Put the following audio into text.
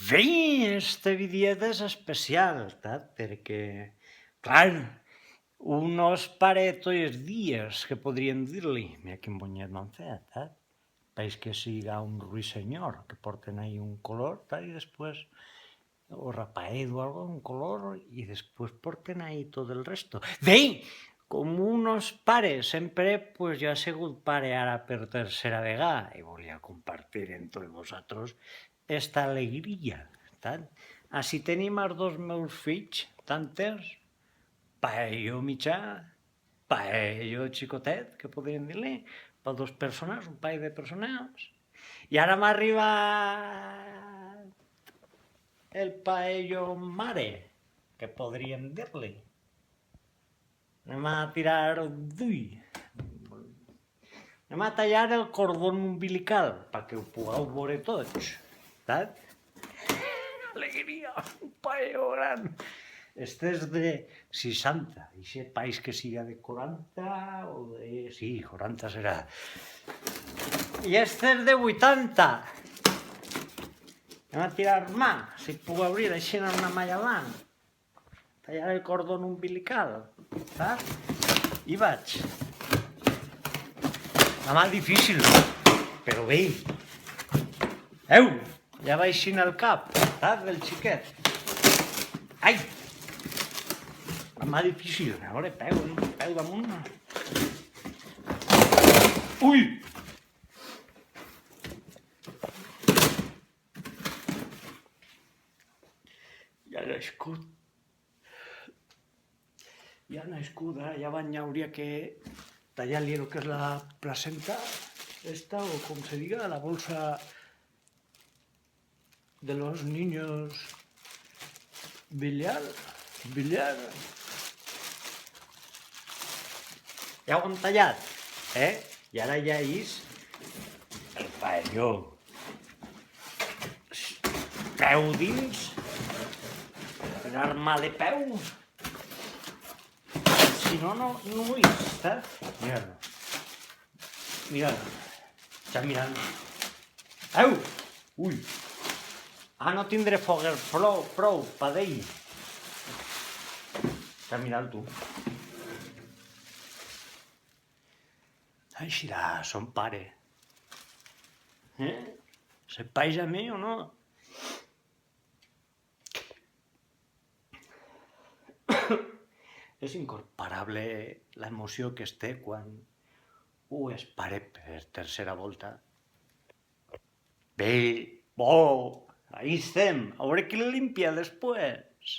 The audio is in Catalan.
Bé, esta vidiada és especial, perquè, clar, un no es pare tots els dies, que podríem dir-li. Mira quin bonyet m'han fet, Veig que siga un ruiseñor, que porten ahí un color, i després, o rapaedo o algo, un color, i després porten ahí tot el resto. Bé, com un no es pare, sempre, pues jo he sigut pare ara per tercera vegada, i volia compartir amb tots vosaltres esta alegria. Així tenim els dos meus fills, tantes, paello mitjà, paello xicotet, que podríem dir-li, per dos persones, un parell de persones. I ara m'arriba el paello mare, que podríem dir-li. Anem a tirar d'ull. Anem a tallar el cordó umbilical, perquè ho pugueu veure tots. Alegria, un paello gran. Este és de 60, i si país que siga de 40 o de... Sí, 40 serà. I este és de 80. Anem a tirar mà, si puc obrir així en una malla blanc. Tallar el cordó umbilical, I vaig. La mà difícil, però bé. Ja va així en el cap, del xiquet. Ai! La mà difícil, a veure, peu damunt. Ui! Ja ha nascut, ja hauria que tallar-li el que és la placenta, esta, o com se diga, la bolsa de los niños biliar. Ja ho hem tallat, I ara ja és el paelló. Peu dins, per armar de peu. Si no, no ho és, Mira-lo. Està mirant. Ui! No tindré foguer prou per d'ell. Està mirant tu. Així son pare. Se paix a mi o no? És incomparable l'emoció que es té quan un és pare per tercera volta. Bé, bo, ahí estem, a veure qui el limpia després.